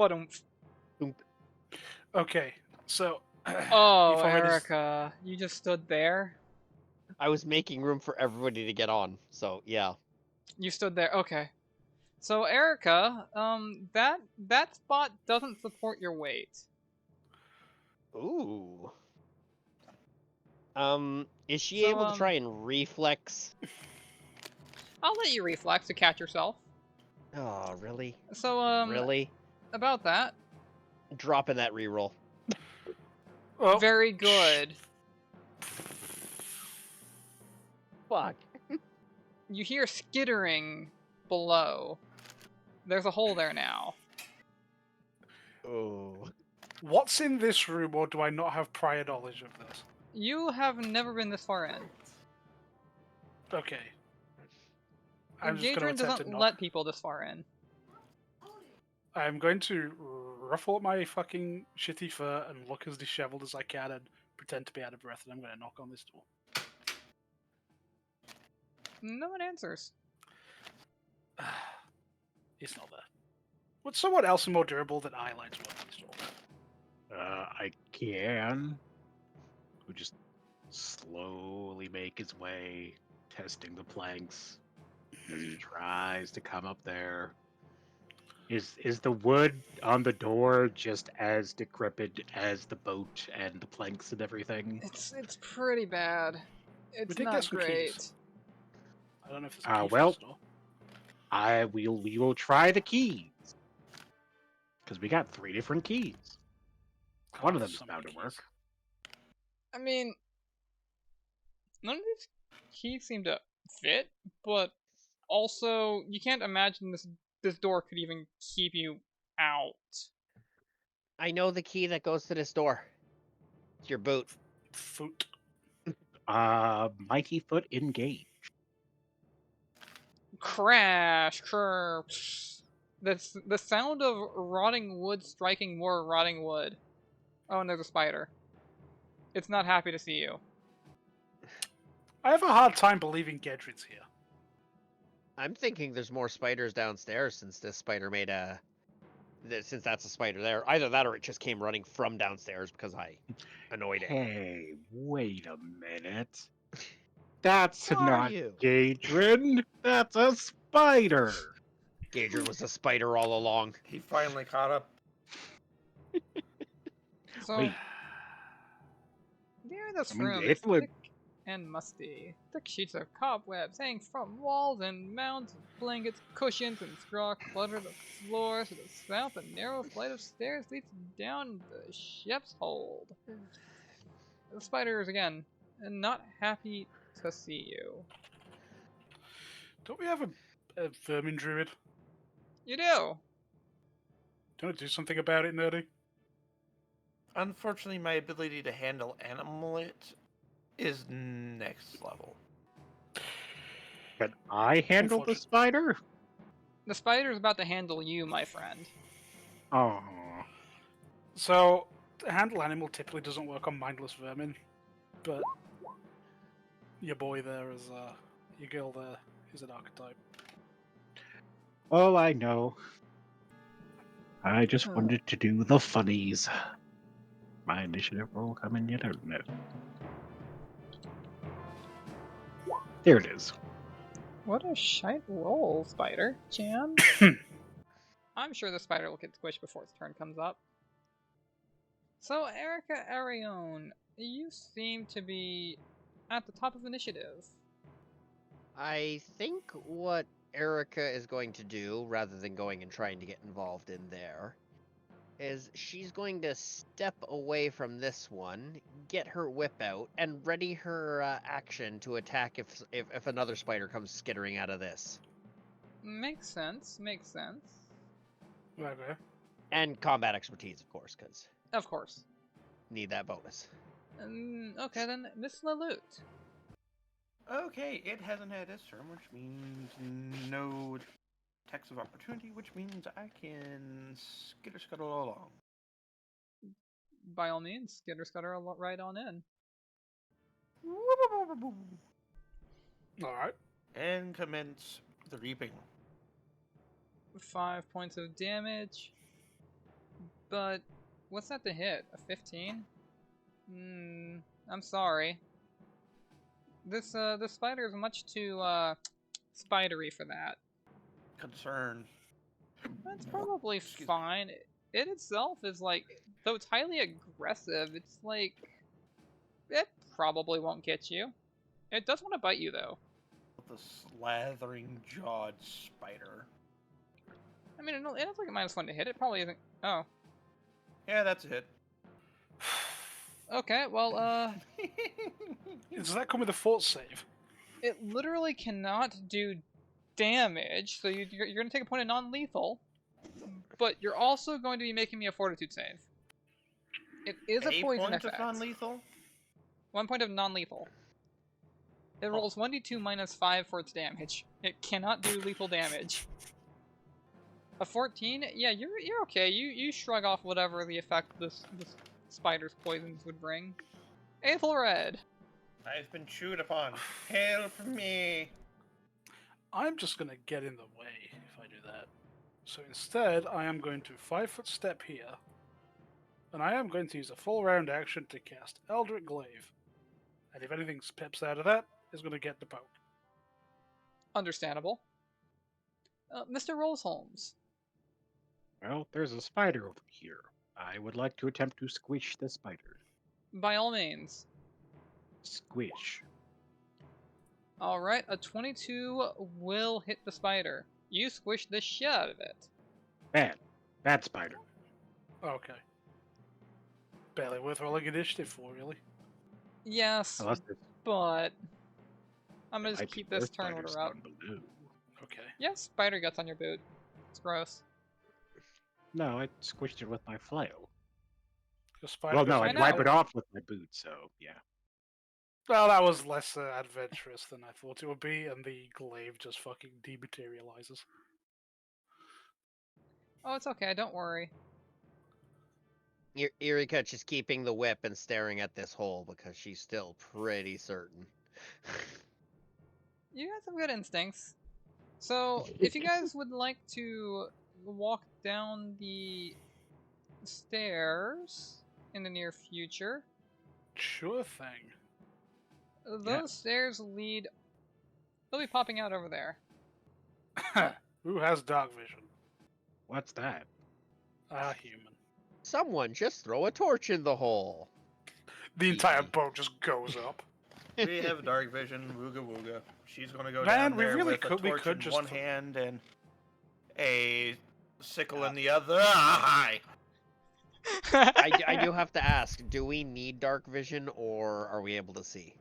Bottom. Okay, so... Oh, you Erica, you just stood there? I was making room for everybody to get on, so yeah. You stood there, okay. So, Erica, that spot doesn't support your weight. Ooh. Is she So, able to try and reflex? I'll let you reflex to catch yourself. Oh, really? So, Really? about that. Dropping that reroll. Oh, Very good. Fuck. You hear skittering below. There's a hole there now. Oh. What's in this room, or do I not have prior knowledge of this? You have never been this far in. Okay. I'm just going Gadrin to attempt doesn't to let people this far in. I'm going to ruffle up my fucking shitty fur and look as disheveled as I can and pretend to be out of breath, and I'm going to knock on this door. No one answers. It's not there. Would someone else more durable than I like to open this door? I can. Who just slowly make his way, testing the planks as he tries to come up there. Is the wood on the door just as decrepit as the boat and the planks and everything? It's pretty bad. It's did get not some great. keys. I don't know if there's a key for Well, this door. we will try the keys because we got 3 different keys. One of them is So bound many to work. keys. I mean, none of these keys seem to fit, but also you can't imagine this door could even keep you out. I know the key that goes to this door. It's your boot. Foot. Mighty Foot engage. Crash, curb. The sound of rotting wood striking more rotting wood. Oh, and there's a spider. It's not happy to see you. I have a hard time believing Gedrin's here. I'm thinking there's more spiders downstairs since this spider made a... Since that's a spider there. Either that or it just came running from downstairs because I annoyed it. Hey, wait a minute. That's Who are not you? Gadrin. That's a spider. Gadrin was a spider all along. He finally caught up. So, Wait. near this I mean, room, it it's would- thick and musty. Thick sheets of cobwebs hang from walls and mounds of blankets, cushions, and straw clutter the floor. To the south, a narrow flight of stairs leads down the chef's hold. The spider is again not happy to see you. Don't we have a vermin druid? You do. Do you want to do something about it, Nerdy? Unfortunately, my ability to handle animal is next level. Can I handle the spider? The spider is about to handle you, my friend. Oh. So, handle animal typically doesn't work on mindless vermin, but your boy there is, your girl there is an archetype. Oh, I know. I just wanted to do the funnies. My initiative roll coming yet? I don't know. There it is. What a shite roll, spider. Jam? I'm sure the spider will get squished before its turn comes up. So, Erica Arione, you seem to be at the top of initiative. I think what Erica is going to do, rather than going and trying to get involved in there, is she's going to step away from this one, get her whip out, and ready her action to attack if another spider comes skittering out of this. Makes sense, makes sense. Okay. And combat expertise, of course, because Of course. need that bonus. Okay, then Miss Leloute. Okay, it hasn't had its turn, which means no attacks of opportunity, which means I can skitter scuttle along. By all means, skitter scutter right on in. Alright. And commence the reaping. 5 points of damage. But what's that to hit? A 15? I'm sorry. This spider is much too spidery for that. Concern. That's probably Excuse me. fine. It itself is like, though it's highly aggressive, it's like, it probably won't get you. It does want to bite you though. The slathering jawed spider. I mean, it looks like a -1 to hit. It probably isn't. Oh, Yeah, that's a hit. okay. Well, Does that come with a fort save? it literally cannot do damage, so you're going to take a point of non-lethal, but you're also going to be making me a fortitude save. It is a poison point effect. of non-lethal? 1 point of non-lethal. It rolls 1d2 minus 5 for its damage. It cannot do lethal damage. A 14? Yeah, you're okay. You shrug off whatever the effect this spider's poisons would bring. Aethelred! I've been chewed upon. Help me! I'm just going to get in the way if I do that. So instead, I am going to 5-foot step here, and I am going to use a full round action to cast Eldritch Glaive. And if anything pips out of that, it's going to get the poke. Understandable. Mr. Rolls-Holmes. Well, there's a spider over here. I would like to attempt to squish the spider. By all means. Squish. Alright, a 22 will hit the spider. You squish the shit out of it. Bad. Bad spider. Okay. Barely worth rolling initiative for, really. Yes, Unless there's but I'm gonna might just be keep this more turn order spiders out. down below. Okay. Yeah, spider guts on your boot. It's gross. No, I squished it with my flail. The spider Well, no, goes- I I'd wipe know. it off with my boot, so yeah. Well, that was less adventurous than I thought it would be, and the glaive just fucking dematerializes. Oh, it's okay, don't worry. Erika just keeping the whip and staring at this hole because she's still pretty certain. You got some good instincts. So, if you guys would like to walk down the stairs in the near future, Sure thing. those stairs lead... They'll be popping out over there. Who has dark vision? What's that? Ah, human. Someone just throw a torch in the hole. The entire boat just goes up. We have dark vision, wooga wooga. She's gonna go Man, down we there really with could- a we torch could in just one th- hand and a sickle in the other. Ah, hi! I do have to ask, do we need dark vision or are we able to see?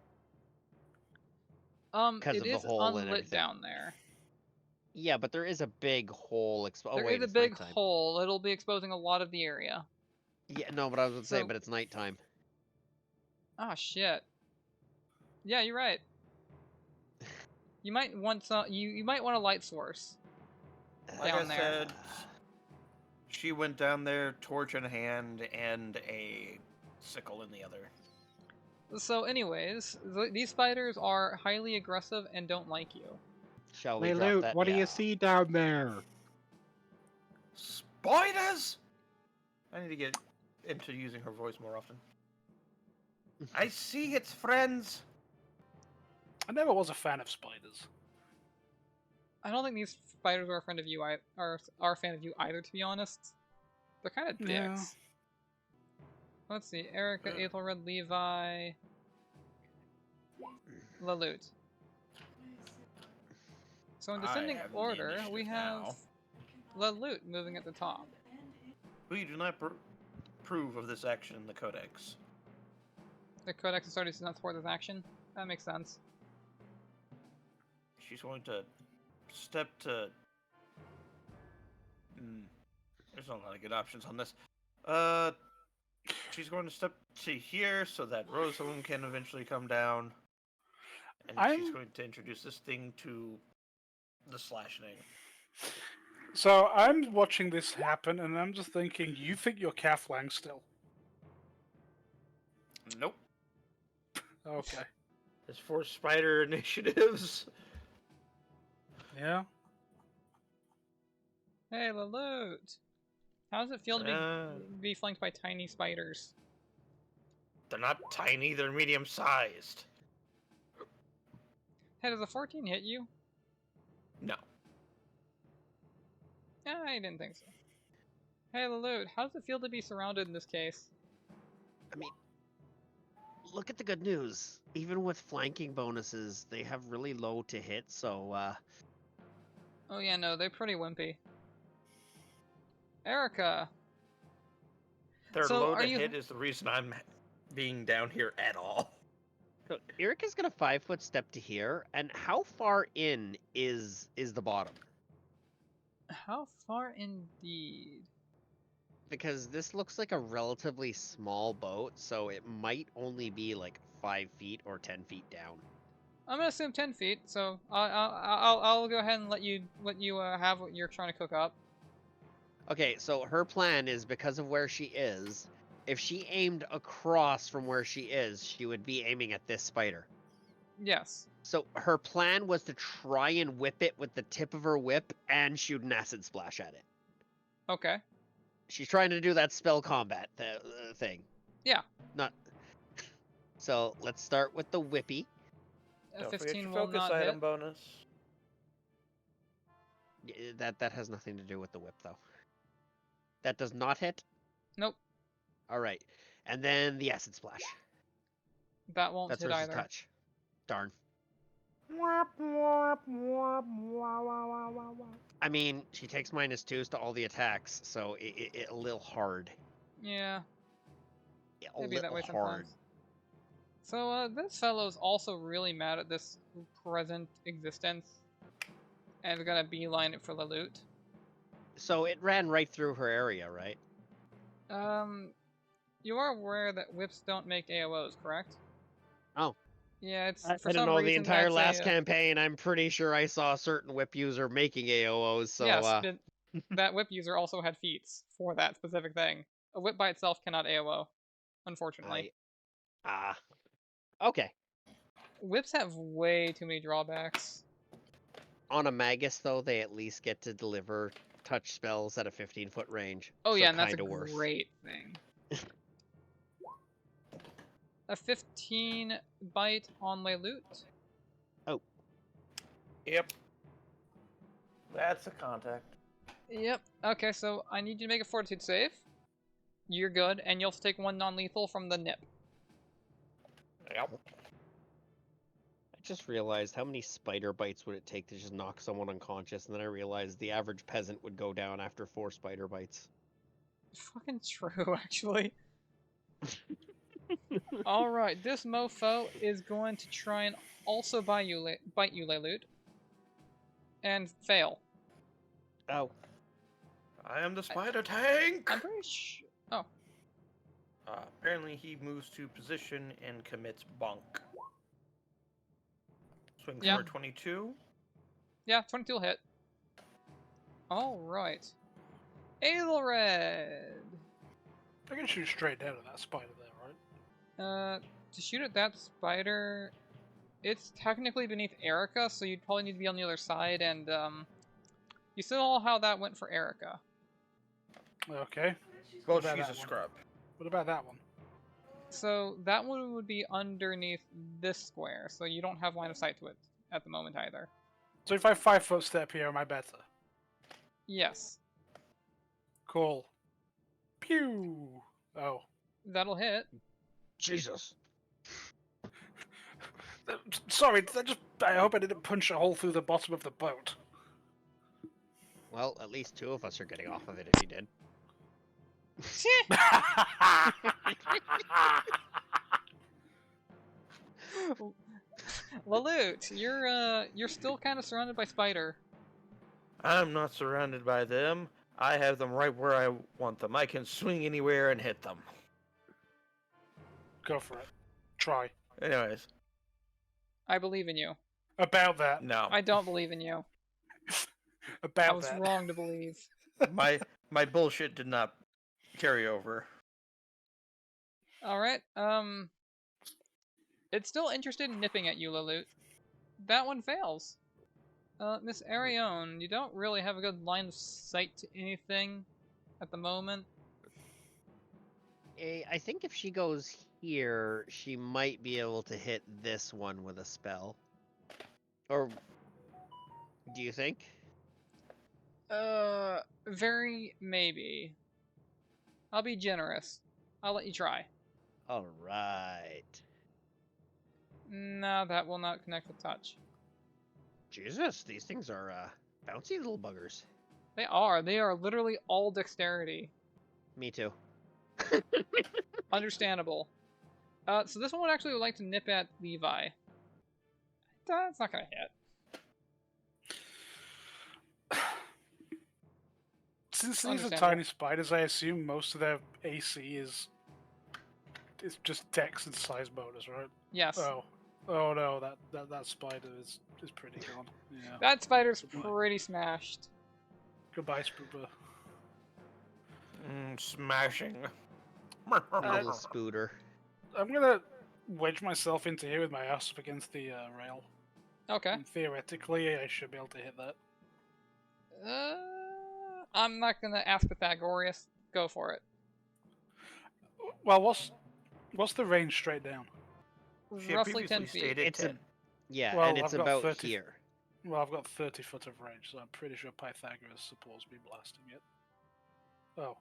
'Cause It of the is hole and unlit everything. down there. Yeah, but there is a big hole. Oh There wait, is a it's big nighttime. hole. It'll be exposing a lot of the area. Yeah, no, but I was gonna say, So- but it's nighttime. Ah, shit. Yeah, you're right. You might want some. You might want a light source. Like Down I there. said, she went down there, torch in hand and a sickle in the other. So, anyways, these spiders are highly aggressive and don't like you. Shall we drop Leylute, that? what do Yeah. you see down there? Spiders! I need to get into using her voice more often. I see its friends. I never was a fan of spiders. I don't think these spiders are a friend of you. Are a fan of you either. To be honest, they're kind of dicks. Yeah. Let's see: Erica, Aethelred, Levi, Leylute. So in I descending have the order, we initiative have Leylute moving at the top. We do not approve of this action in the Codex. The Codex Authority does not support this action. That makes sense. She's going to step to... There's not a lot of good options on this. She's going to step to here so that Rosalind can eventually come down. And she's I'm- going to introduce this thing to the slashing. So I'm watching this happen, and I'm just thinking, you think you're Calflang still? Nope. Okay. There's 4 spider initiatives. Yeah. Hey, Leylute. How does it feel to be flanked by tiny spiders? They're not tiny, they're medium-sized. Hey, does a 14 hit you? No. I didn't think so. Hey, Leloot, how does it feel to be surrounded in this case? I mean, look at the good news. Even with flanking bonuses, they have really low to hit, so, Oh yeah, no, they're pretty wimpy. Erica! Their So, low are to you- hit is the reason I'm being down here at all. So Erica's gonna 5-foot step to here, and how far in is the bottom? How far indeed? Because this looks like a relatively small boat, so it might only be like 5 feet or 10 feet down. I'm gonna assume 10 feet, so I'll go ahead and let you have what you're trying to cook up. Okay, so her plan is, because of where she is, if she aimed across from where she is, she would be aiming at this spider. Yes. So her plan was to try and whip it with the tip of her whip and shoot an acid splash at it. Okay. She's trying to do that spell combat thing. Yeah. Not. So let's start with the whippy. A Don't forget 15 your will focus not item hit. bonus. That has nothing to do with the whip, though. That does not hit. Nope. All right, and then the acid splash. That won't That's hit versus either. touch. Darn. I mean, she takes -2s to all the attacks, so it a little hard. Yeah, A it'd be that little way hard. sometimes. So, this fellow's also really mad at this present existence, and is gonna beeline it for the loot. So it ran right through her area, right? You are aware that whips don't make AOs, correct? Oh. Yeah, it's I for don't some know, reason the entire that's last a, campaign, I'm pretty sure I saw a certain whip user making AOs, so, yes, but that whip user also had feats for that specific thing. A whip by itself cannot AOO, unfortunately. Okay. Whips have way too many drawbacks. On a Magus, though, they at least get to deliver touch spells at a 15-foot range. Oh so yeah, and that's a kinda worth. great thing. A 15 bite on Leloot. Yep. That's a contact. Yep. Okay, so I need you to make a fortitude save. You're good, and you'll take 1 non-lethal from the nip. Yep. I just realized how many spider bites would it take to just knock someone unconscious, and then I realized the average peasant would go down after 4 spider bites. Fucking true, actually. Alright, this mofo is going to try and also bite you, Leloot. And fail. Oh. I am the spider tank! I'm pretty sure... Oh. Apparently he moves to position and commits bonk. Swing Yeah. for 22. Yeah, 22 will hit. Alright. Aelred! I can shoot straight down at that spider there, right? To shoot at that spider... It's technically beneath Erica, so you'd probably need to be on the other side, and, you saw how that went for Erica. Okay. Well, What about she's that a one? scrub. What about that one? So that one would be underneath this square, so you don't have line of sight to it at the moment either. So if I 5-foot step here, am I better? Yes, Cool. Pew! Oh. that'll hit. Jesus. Sorry, I hope I didn't punch a hole through the bottom of the boat. Well, at least 2 of us are getting off of it if you did. Leloot, you're still kind of surrounded by spider. I'm not surrounded by them. I have them right where I want them. I can swing anywhere and hit them. Go for it. Try. Anyways, I believe in you. About that. no. I don't believe in you. I About was that. wrong to believe. my bullshit did not carry over. Alright, it's still interested in nipping at you, Leloot. That one fails. Miss Arione, you don't really have a good line of sight to anything. at the moment. I think if she goes here, she might be able to hit this one with a spell. Or do you think? Very maybe. I'll be generous. I'll let you try. All right. No, that will not connect with touch. Jesus, these things are bouncy little buggers. They are. They are literally all dexterity. Me too. Understandable. So this one would actually like to nip at Levi. That's not gonna hit. Since these are Understandable. tiny spiders, I assume most of their AC is just dex and size bonus, right? Yes. Oh no, that spider is pretty gone. Yeah. That spider's Goodbye. pretty smashed. Goodbye, Spooper. Smashing. Little spooter. I'm gonna wedge myself into here with my ass up against the rail. Okay. And theoretically, I should be able to hit that. I'm not gonna ask Pythagoras. Go for it. Well, what's the range straight down? She had Roughly 10 previously feet. stated It's 10. Yeah, Well, and it's I've got about 30 here. Well, I've got 30 foot of range, so I'm pretty sure Pythagoras supports me blasting it. Oh.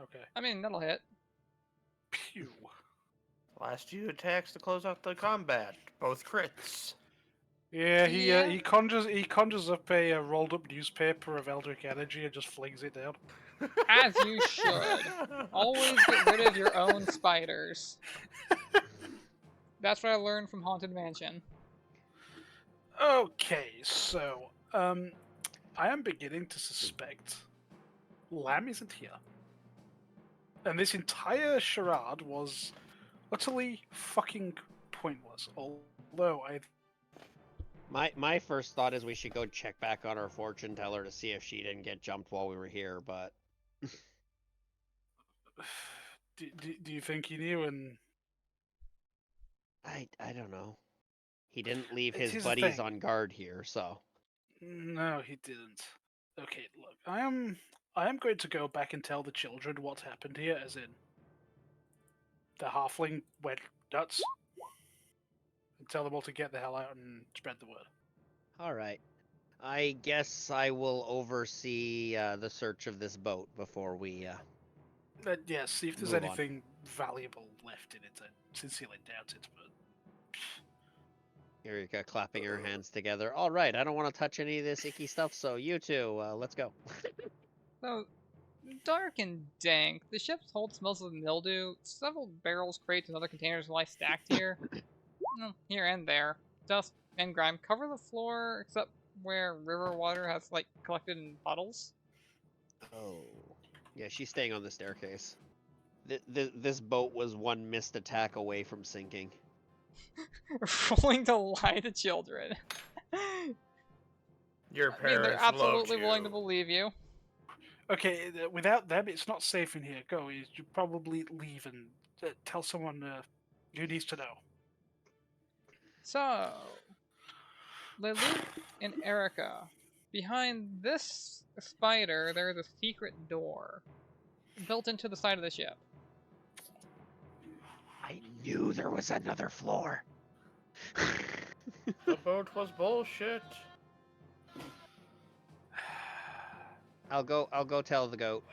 Okay. I mean, that'll hit. Pew. Last few attacks to close out the combat. Both crits. Yeah, Yeah. he conjures up a rolled up newspaper of Eldritch energy and just flings it down. As you should. Always get rid of your own spiders. That's what I learned from Haunted Mansion. Okay, so I am beginning to suspect Lamb isn't here, and this entire charade was utterly fucking pointless. Although My first thought is we should go check back on our fortune teller to see if she didn't get jumped while we were here, but do you think he knew? And I don't know. He didn't leave Here's his the buddies thing. on guard here, so no, he didn't. Okay, look, I am going to go back and tell the children what happened here, as in the halfling went nuts, and tell them all to get the hell out and spread the word. all right. I guess I will oversee the search of this boat before we. Yeah, see if there's Move on. anything valuable left in it. I sincerely doubt it, but Eureka clapping her hands together. All right, I don't want to touch any of this icky stuff, so you two, let's go. So, dark and dank. The ship's hold smells of mildew. Several barrels, crates, and other containers lie stacked here. Here and there. Dust and grime cover the floor, except where river water has, like, collected in puddles. Oh. Yeah, she's staying on the staircase. This boat was one missed attack away from sinking. Rolling to lie to children. Your I mean, parents they're absolutely loved willing to you. believe you. okay. Without them, it's not safe in here. Go. You should probably leave and tell someone who needs to know. So, Leloup and Erica. Behind this spider, there is a secret door built into the side of the ship. I knew there was another floor. The boat was bullshit. I'll go tell the goat.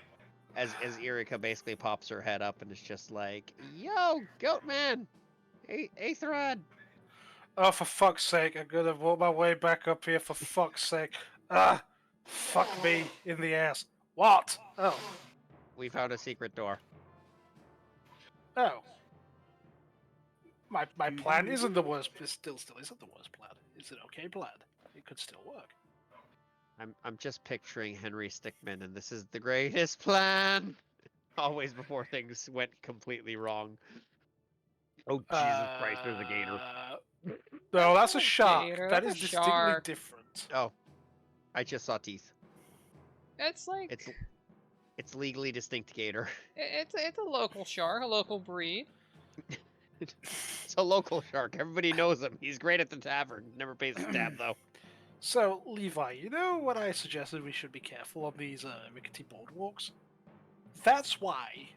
As Eureka basically pops her head up and is just like, "Yo, goat man, Aetherad." Oh, for fuck's sake! I'm gonna walk my way back up here. For fuck's sake! Ah, fuck me in the ass. What? Oh, We found a secret door. oh. My plan isn't the worst. It still isn't the worst plan. It's an okay plan. It could still work. I'm just picturing Henry Stickmin, and this is the greatest plan. Always before things went completely wrong. Oh Jesus Christ! There's a gator. No, that's a shark. Gator, That that's is a distinctly shark. different. Oh, I just saw teeth. It's like It's legally distinct gator. it's a local shark, a local breed. It's a local shark. Everybody knows him. He's great at the tavern. Never pays his tab though. So, Levi, you know what I suggested we should be careful on these rickety boardwalks? That's why.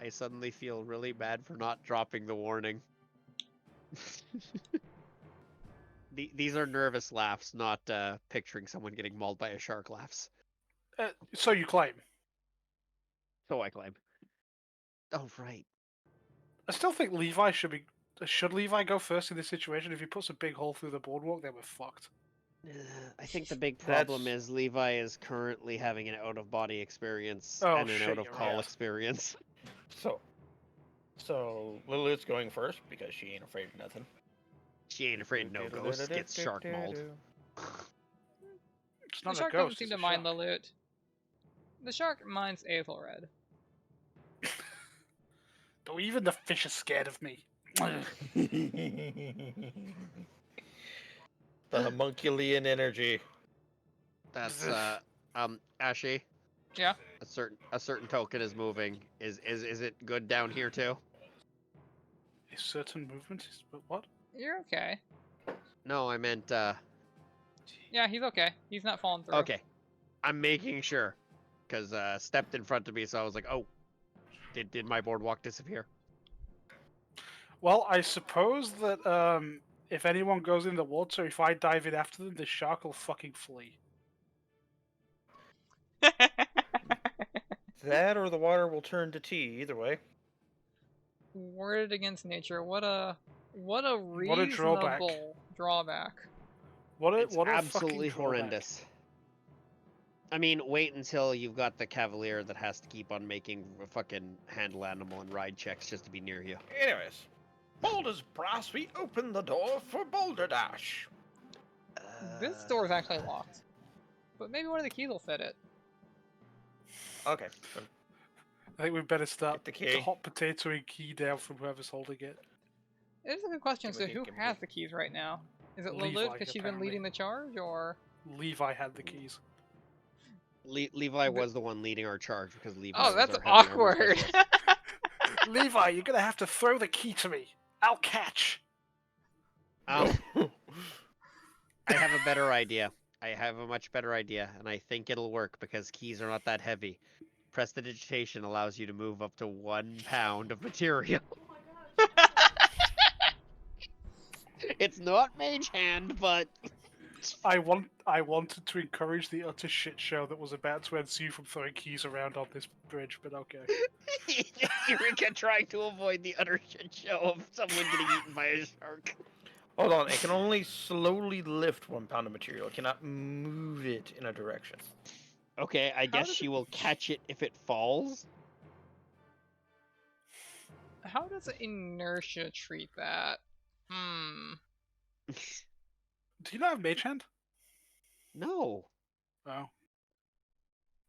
I suddenly feel really bad for not dropping the warning. These are nervous laughs, not picturing someone getting mauled by a shark laughs. So you claim. So I claim. Oh, right. I still think Levi should be. Should Levi go first in this situation? If he puts a big hole through the boardwalk, then we're fucked. I think the big problem is Levi is currently having an out-of-body experience Oh, and an shit, out-of-call you're right. experience. So Lilith's going first because she ain't afraid of nothing. She ain't afraid of no ghosts, gets shark mauled. It's The not a shark ghost. doesn't seem It's to a mind shark. Lilut. The shark minds Aethelred. Though even the fish is scared of me. The homunculian energy. That's Ashy. Yeah. A certain token is moving. Is it good down here too? A certain movement is. But what? You're okay. No, I meant Yeah, he's okay. He's not falling through. okay. I'm making sure. Cause stepped in front of me, so I was like, oh, did my boardwalk disappear? Well, I suppose that if anyone goes in the water, if I dive in after them, the shark will fucking flee. That or the water will turn to tea. Either way. Worded against nature. What a drawback. reasonable drawback. It's What a absolutely fucking drawback. horrendous. I mean, wait until you've got the Cavalier that has to keep on making a fucking handle animal and ride checks just to be near you. Anyways, Boulder's Brass, we open the door for Boulder Dash. This door is actually locked. But maybe one of the keys will fit it. Okay. I think we better start Get the key. hot potatoing key down from whoever's holding it. It is a good question, so Give me who key. has the keys right now? Is it Levi, Lilith because she's been leading apparently. the charge, or...? Levi had the keys. Levi was the one leading our charge because Levi Oh, was that's our heavy armor awkward! specialist. Levi, you're gonna have to throw the key to me. I'll catch. I have a better idea. I have a much better idea, and I think it'll work because keys are not that heavy. Prestidigitation allows you to move up to 1 pound of material. It's not mage hand, but I wanted to encourage the utter shit show that was about to ensue from throwing keys around on this bridge, but okay. Eureka trying to avoid the utter shit show of someone getting eaten by a shark. Hold on, it can only slowly lift 1 pound of material. It cannot move it in a direction. Okay, I guess does she it- will catch it if it falls. How does inertia treat that? Do you not have mage hand? No. Oh.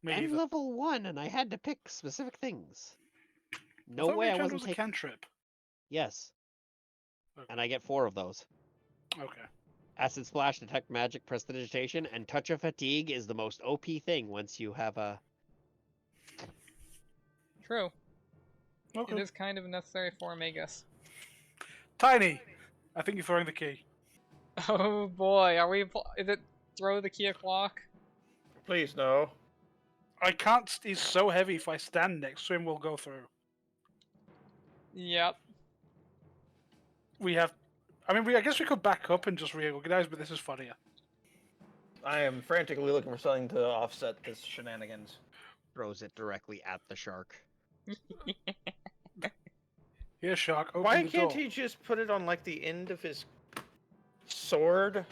Me I'm either. level 1 and I had to pick specific things. I No thought way mage I hand wasn't was a taking... cantrip. Yes. Okay. And I get 4 of those. Okay. Acid Splash, Detect Magic, Prestidigitation, and Touch of Fatigue is the most OP thing once you have a... True. Okay. It is kind of necessary for Magus. Tiny! I think you're throwing the key. Oh boy, are we... Is it throw the key o'clock? Please, no. I can't. He's so heavy. If I stand next to him, we'll go through. Yep. We have. I mean, I guess we could back up and just reorganize, but this is funnier. I am frantically looking for something to offset this shenanigans. Throws it directly at the shark. Here, shark. Open Why the can't door. he just put it on, like, the end of his sword?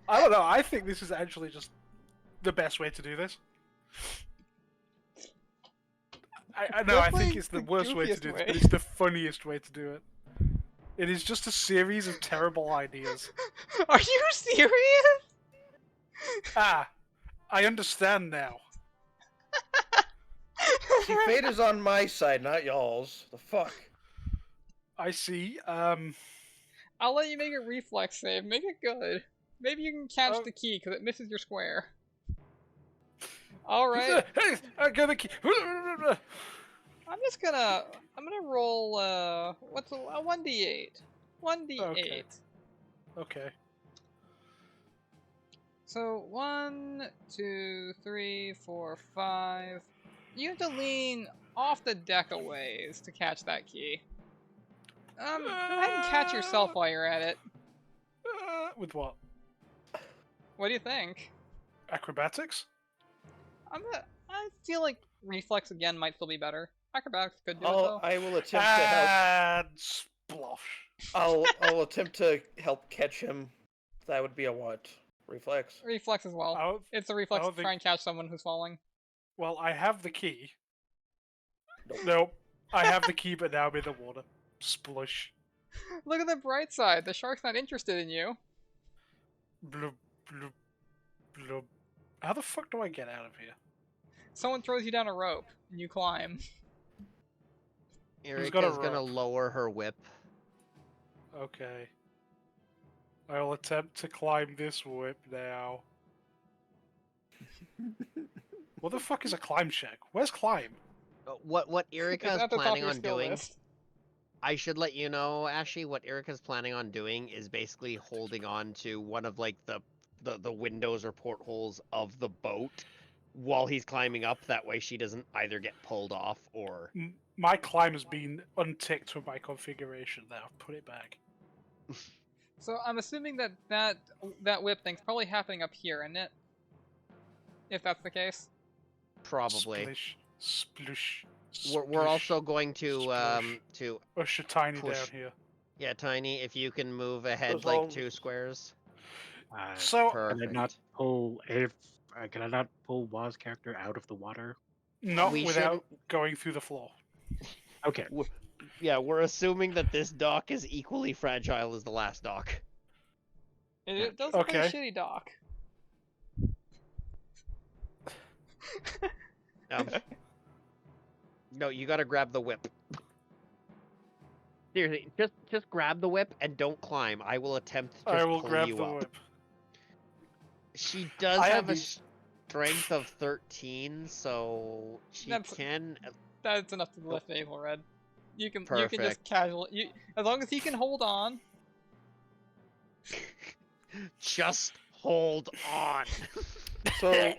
I don't know. I think this is actually just the best way to do this. I know. I think Definitely it's the the worst way to goofiest do this, way. but it's the funniest way to do it. It is just a series of terrible ideas. Are you serious? Ah, I understand now. See, fate is on my side, not y'all's. The fuck? I see. I'll let you make a reflex save. Make it good. Maybe you can catch Oh. the key because it misses your square. All right. Hey, I got the key. I'm gonna roll. What's a 1d8? 1d8. Okay. So 1, 2, 3, 4, 5. You have to lean off the deck a ways to catch that key. Go ahead and catch yourself while you're at it. With what? What do you think? Acrobatics? I feel like reflex again might still be better. Acrobatics could do it Oh, though. I will attempt to help. And splosh. I'll attempt to help catch him. That would be a what? Reflex. Reflex as well. I don't- It's a reflex don't to try and catch someone who's falling. Well, I have the key. Nope. Nope. I have the key, but now I'm in the water. Splush. Look at the bright side. The shark's not interested in you. Blub, blub, blub. How the fuck do I get out of here? Someone throws you down a rope and you climb. Who's got a Erika's gonna rope? lower her whip. Okay. I will attempt to climb this whip now. What the fuck is a climb check? Where's climb? What It's Erika's at the top of planning your on skill doing, list. I should let you know, Ashley, what Erika's planning on doing is basically holding on to one of like the windows or portholes of the boat while he's climbing up. That way she doesn't either get pulled off or... My climb has been unticked with my configuration now. Put it back. So I'm assuming that whip thing's probably happening up here, isn't it? If that's the case. Probably. Splish, splush, We're splish. also going to Splush. to Usher Tiny push. down here. yeah, Tiny, if you can move ahead Those like all- 2 squares. So, Can I Perfect. not pull can I not pull Waz's character out of the water? not We without going through the floor. Okay. Yeah, we're assuming that this dock is equally fragile as the last dock. It does look like a Okay. shitty dock. No, you gotta grab the whip. Seriously, just grab the whip and don't climb. I will attempt to just I will pull grab you the up. whip. She does I have have a these- strength of 13, so she That's- can. That's enough to lift Naval Red. You can just Perfect. casually as long as he can hold on. Just hold on. So, I'd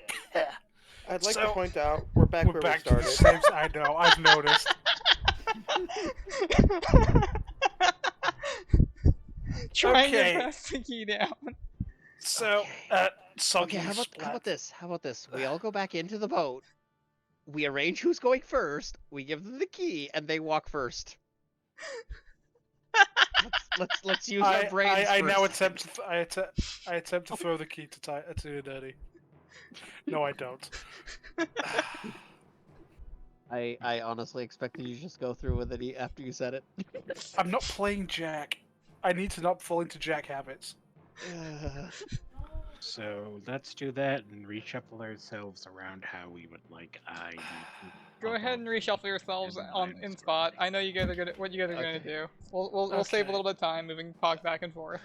like to So, point out we're back We're where back we to the started. same. I know. I've noticed. Try and Okay. get past the key down. So, Okay. soggy Okay, how splat. about this? How about this? We all go back into the boat. We arrange who's going first. We give them the key, and they walk first. Let's use our brains. I for a now second. I attempt to throw the key to Dirty. No, I don't. I honestly expected you to just go through with it after you said it. I'm not playing Jack. I need to not fall into Jack habits. So let's do that and reshuffle ourselves around how we would like. Go ahead and reshuffle yourselves in spot. I know you guys are gonna what you guys are gonna Okay. do. We'll save a Okay. little bit of time moving Pogs back and forth.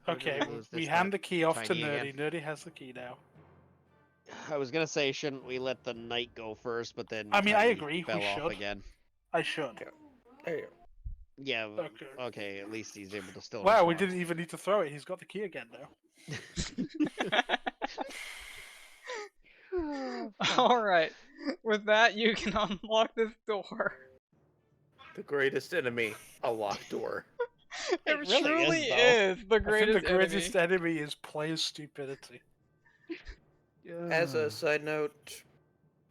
Who do Okay, we lose we this hand time? the key off to Tiny Nerdy. again? Nerdy has the key now. I was gonna say, shouldn't we let the knight go first? But then I mean, I Tiny agree, we Fell off should. again. I should. There you go. Yeah. Okay. Okay. At least he's able to still. Wow, we respond. didn't even need to throw it. He's got the key again now. Alright. With that, you can unlock this door. The greatest enemy, a locked door. It really is, truly though. is the I think greatest the greatest enemy. enemy is player stupidity. As a side note,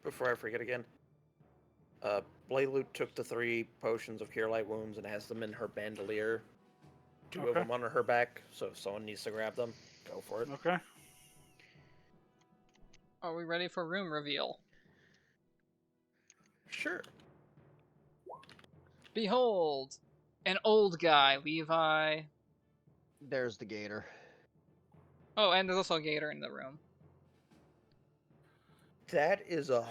before I forget again, Blayloot took the 3 potions of Cure Light Wounds and has them in her bandolier. 2 of Okay. them on her back, so if someone needs to grab them, go for it. Okay. Are we ready for room reveal? Sure. Behold! An old guy, Levi. There's the gator. Oh, and there's also a gator in the room. That is a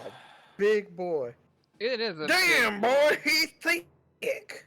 big boy. It is a Damn, boy, he's thick.